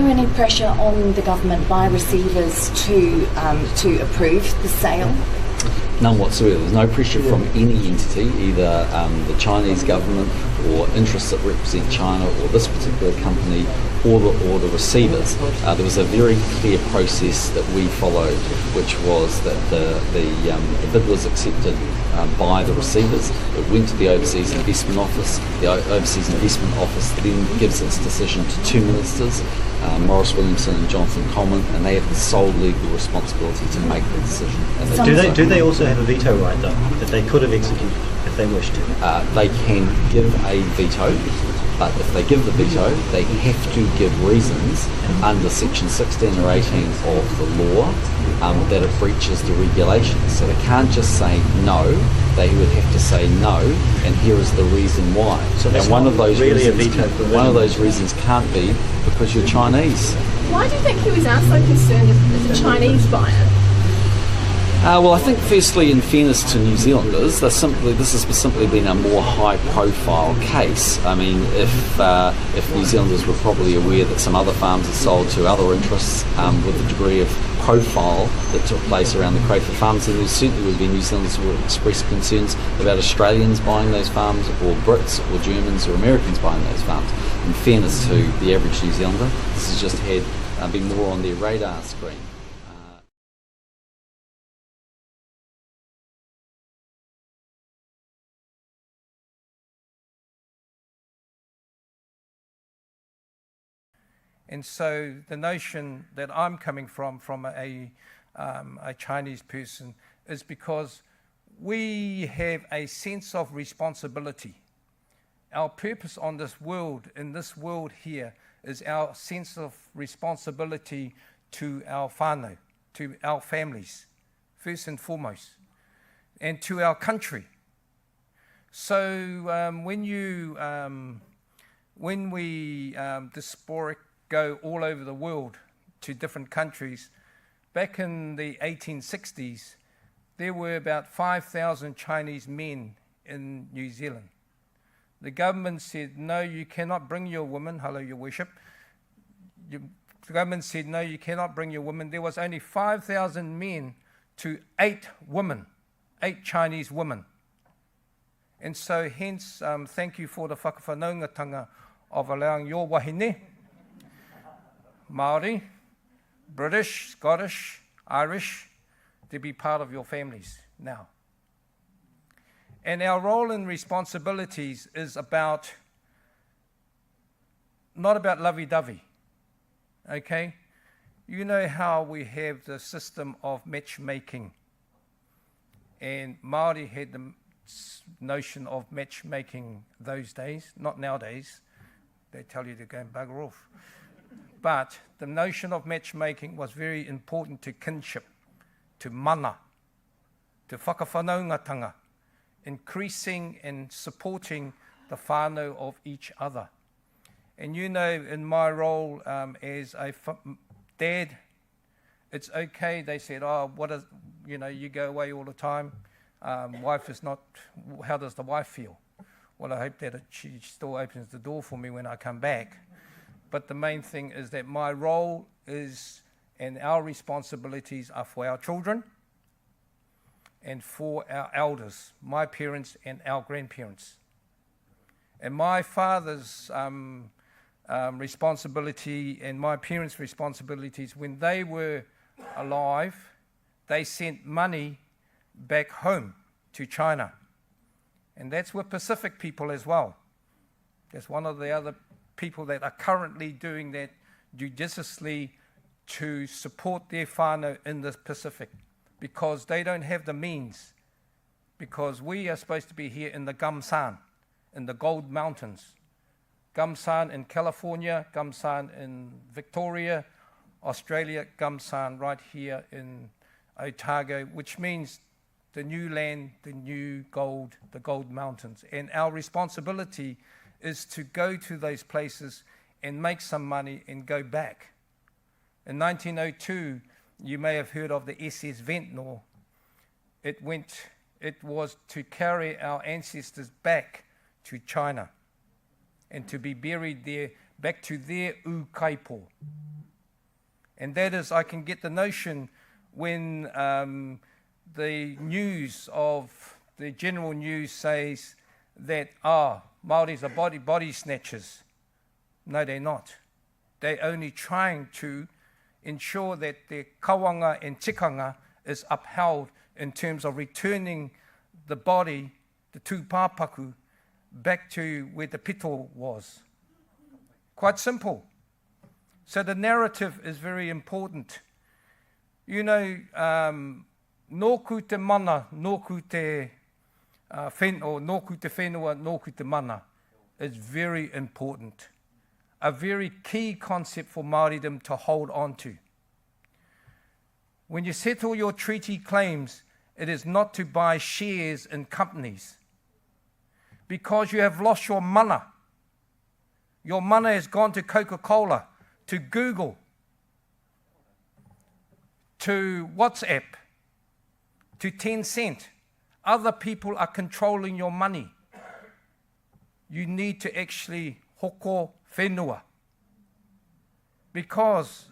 any pressure on the government by receivers to approve the sale? None whatsoever. There's no pressure from any entity, either the Chinese government or interests that represent China or this particular company or the receivers. There was a very clear process that we followed, which was that the bid was accepted by the receivers. It went to the Overseas Investment Office. The Overseas Investment Office then gives its decision to two ministers, Maurice Williamson and Jonathan Coleman, and they have the sole legal responsibility to make the decision. And do they also have a veto right, though, that they could have executed if they wished to? They can give a veto, but if they give the veto, they have to give reasons under Section 16 or 18 of the law that it breaches the regulations. So they can't just say no, they would have to say no, and here is the reason why. So and one of those reasons can't be because you're Chinese. Why do you think he was so concerned as a Chinese buyer? Well, I think firstly, in fairness to New Zealanders, this has simply been a more high-profile case. I mean, if New Zealanders were probably aware that some other farms are sold to other interests with a degree of profile that took place around the Crayford farms, then there certainly would be New Zealanders who would express concerns about Australians buying those farms, or Brits, or Germans, or Americans buying those farms. In fairness to the average New Zealander, this has just been more on their radar screen. And so the notion that I'm coming from a Chinese person, is because we have a sense of responsibility. Our purpose on this world, in this world here, is our sense of responsibility to our whanau, to our families, first and foremost, and to our country. So when we diasporic go all over the world to different countries, back in the 1860s, there were about 5,000 Chinese men in New Zealand. The government said, no, you cannot bring your women. Hello, your worship. The government said, no, you cannot bring your women. There was only 5,000 men to 8 women, 8 Chinese women. And so hence, thank you for the whakawhanaungatanga of allowing your wahine, Maori, British, Scottish, Irish, to be part of your families now. And our role and responsibilities is not about lovey-dovey, okay? You know how we have the system of matchmaking, and Maori had the notion of matchmaking those days, not nowadays. They tell you to go and bugger off. But the notion of matchmaking was very important to kinship, to mana, to whakawhanaungatanga, increasing and supporting the whānau of each other. And you know, in my role as a dad, it's okay. They said, oh, you go away all the time. Wife is not, how does the wife feel? Well, I hope that she still opens the door for me when I come back. But the main thing is that my role is, and our responsibilities are for our children and for our elders, my parents and our grandparents. And my father's responsibility and my parents' responsibilities, when they were alive, they sent money back home to China. And that's with Pacific people as well. That's one of the other people that are currently doing that judiciously to support their whānau in the Pacific, because they don't have the means, because we are supposed to be here in the Gamsan, in the Gold Mountains. Gamsan in California, Gamsan in Victoria, Australia, Gamsan right here in Aotearoa, which means the new land, the new gold, the Gold Mountains. And our responsibility is to go to those places and make some money and go back. In 1902, you may have heard of the SS Ventnor. It was to carry our ancestors back to China and to be buried there, back to their ukaipo. And that is, I can get the notion when the news of the general news says that, Maoris are body snatchers. No, they're not. They're only trying to ensure that their kawanga and tikanga is upheld in terms of returning the body, the tūpāpaku, back to where the pito was. Quite simple. So the narrative is very important. You know, nōku te mana, nōku te nōku te whenua, nōku te mana is very important. A very key concept for Maoridom to hold on to. When you settle your treaty claims, it is not to buy shares in companies, because you have lost your mana. Your mana has gone to Coca-Cola, to Google, to WhatsApp, to Tencent. Other people are controlling your money. You need to actually hoko whenua. Because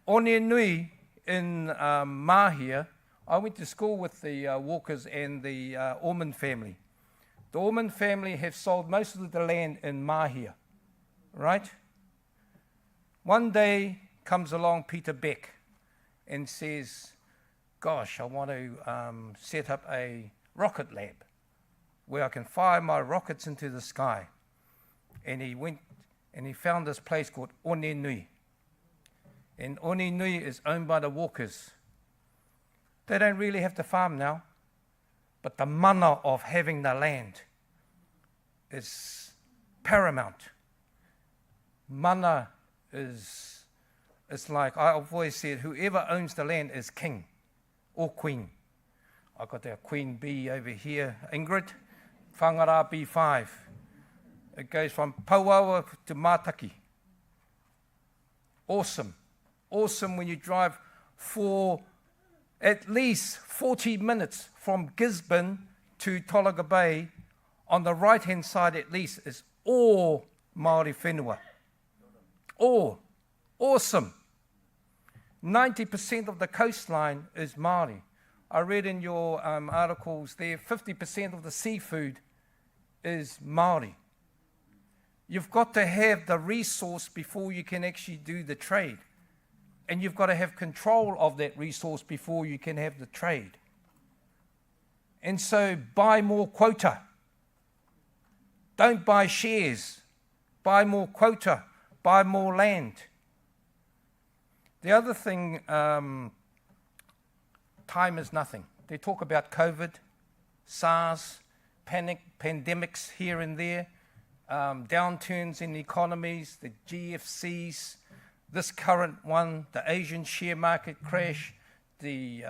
one nui in Mahia, I went to school with the Walkers and the Ormond family. The Ormond family have sold most of the land in Mahia, right? One day comes along Peter Beck and says, gosh, I want to set up a rocket lab where I can fire my rockets into the sky. And he went and he found this place called One Nui. And One Nui is owned by the Walkers. They don't really have to farm now, but the mana of having the land is paramount. Mana is, it's like I've always said, whoever owns the land is king or queen. I've got our queen bee over here, Ingrid, whangara B5. It goes from Pauawa to Mātaki. Awesome. Awesome when you drive for at least 40 minutes from Gisborne to Tologa Bay. On the right-hand side at least is all Maori whenua. All. Awesome. 90% of the coastline is Maori. I read in your articles there, 50% of the seafood is Maori. You've got to have the resource before you can actually do the trade. And you've got to have control of that resource before you can have the trade. And so buy more quota. Don't buy shares. Buy more quota. Buy more land. The other thing, time is nothing. They talk about COVID, SARS, pandemics here and there, downturns in economies, the GFCs, this current one, the Asian share market crash, the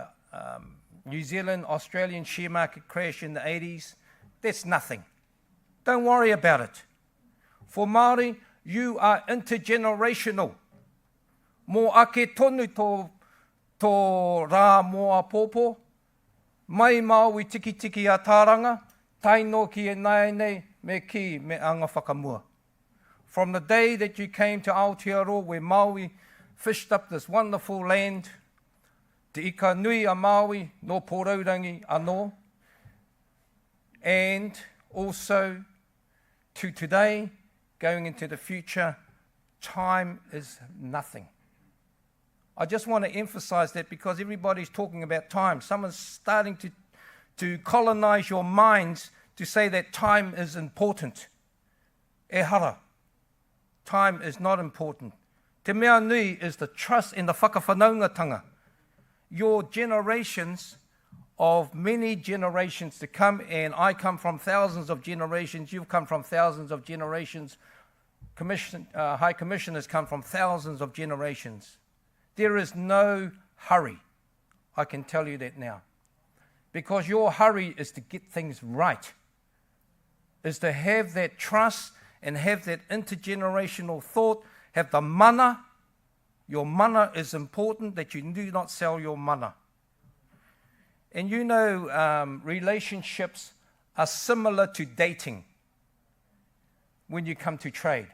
New Zealand, Australian share market crash in the 80s. That's nothing. Don't worry about it. For Māori, you are intergenerational. Mō ake tonu tō rā mō a pōpō, mai Māui tiki tiki a tāranga, taino ki e nai nei, me ki me anga whakamua. From the day that you came to Aotearoa, where Maui fished up this wonderful land, te ika nui a Maui, no pōraurangi anō, and also to today, going into the future, time is nothing. I just want to emphasize that because everybody's talking about time. Someone's starting to colonize your minds to say that time is important. E hara. Time is not important. Te mea nui is the trust in the whakawhanaungatanga. Your generations of many generations to come, and I come from thousands of generations, you've come from thousands of generations, High Commissioners come from thousands of generations. There is no hurry, I can tell you that now. Because your hurry is to get things right, is to have that trust and have that intergenerational thought, have the mana. Your mana is important, that you do not sell your mana. And you know, relationships are similar to dating when you come to trade.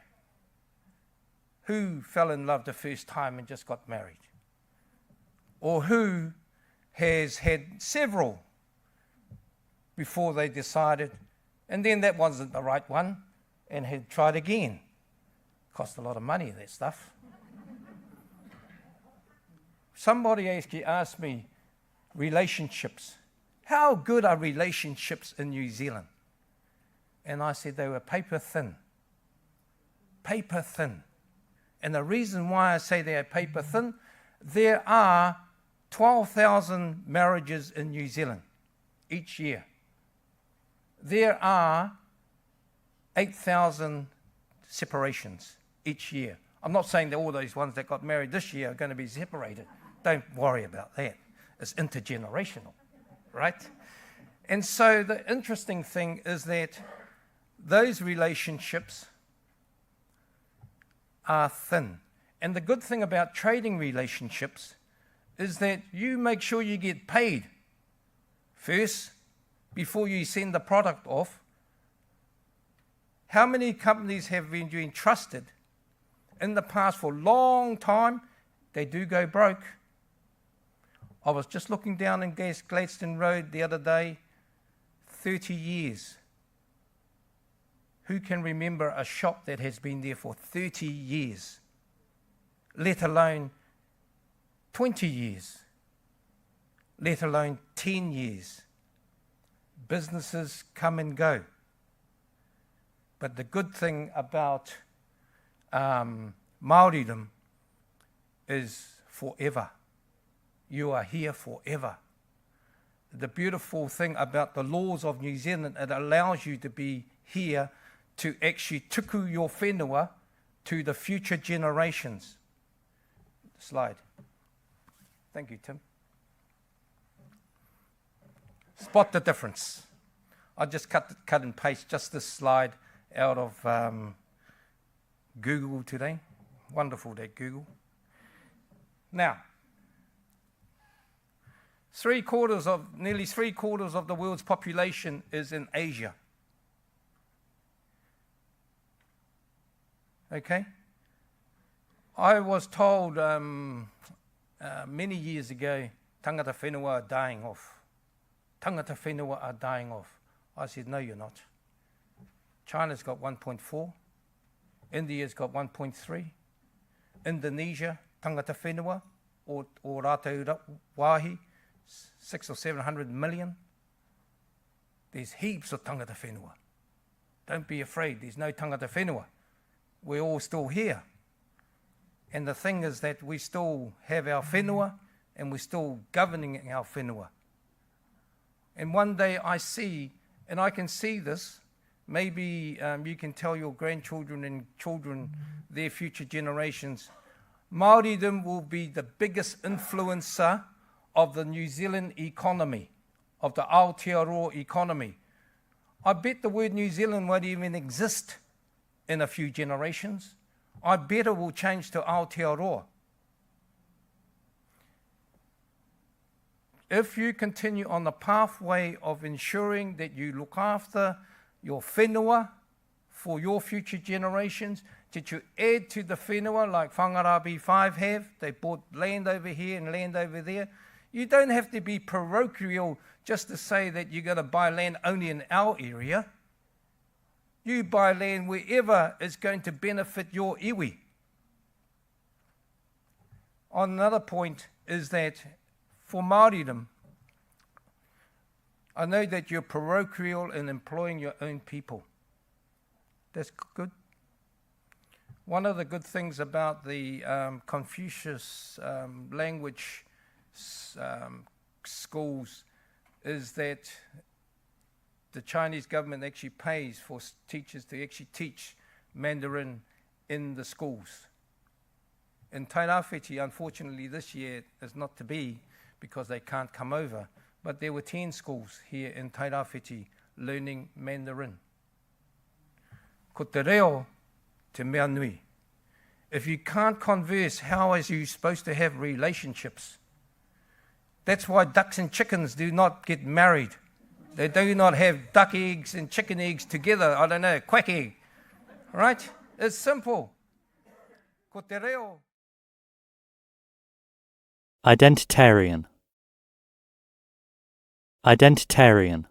Who fell in love the first time and just got married? or who has had several before they decided, and then that wasn't the right one, and had tried again. Cost a lot of money, that stuff. Somebody actually asked me, relationships. How good are relationships in New Zealand? And I said they were paper thin. Paper thin. And the reason why I say they are paper thin, there are 12,000 marriages in New Zealand each year. There are 8,000 separations each year. I'm not saying that all those ones that got married this year are going to be separated. Don't worry about that. It's intergenerational, right? And so the interesting thing is that those relationships are thin. And the good thing about trading relationships is that you make sure you get paid first before you send the product off. How many companies have been doing trusted in the past for a long time? They do go broke. I was just looking down in Gladstone Road the other day, 30 years. Who can remember a shop that has been there for 30 years, let alone 20 years, let alone 10 years? Businesses come and go. But the good thing about Maoridom is forever. You are here forever. The beautiful thing about the laws of New Zealand, it allows you to be here to actually tuku your whenua to the future generations. Slide. Thank you, Tim. Spot the difference. I just cut and paste just this slide out of Google today. Wonderful, that Google. Now, nearly three quarters of the world's population is in Asia. Okay? I was told many years ago, tangata whenua are dying off. Tangata whenua are dying off. I said, no, you're not. China's got 1.4. India's got 1.3. Indonesia, tangata whenua, or Aotearoa, 600 or 700 million. There's heaps of tangata whenua. Don't be afraid, there's no tangata whenua. We're all still here. And the thing is that we still have our whenua, and we're still governing our whenua. And one day I see, and I can see this, maybe you can tell your grandchildren and children, their future generations, Maoridom will be the biggest influencer of the New Zealand economy, of the Aotearoa economy. I bet the word New Zealand won't even exist in a few generations. I bet it will change to Aotearoa. If you continue on the pathway of ensuring that you look after your whenua for your future generations, that you add to the whenua like Whangarabi 5 have, they bought land over here and land over there. You don't have to be parochial just to say that you're going to buy land only in our area. You buy land wherever is going to benefit your iwi. On another point is that for Maoridom, I know that you're parochial in employing your own people. That's good. One of the good things about the Confuscious language schools is that the Chinese government actually pays for teachers to actually teach Mandarin in the schools. In Tairāwhiti, unfortunately this year is not to be because they can't come over, but there were 10 schools here in Tairāwhiti learning Mandarin. Ko te reo te mea nui. If you can't converse, how are you supposed to have relationships? That's why ducks and chickens do not get married. They do not have duck eggs and chicken eggs together. I don't know, quack egg. Right? It's simple. Ko te reo. Identitarian. Identitarian.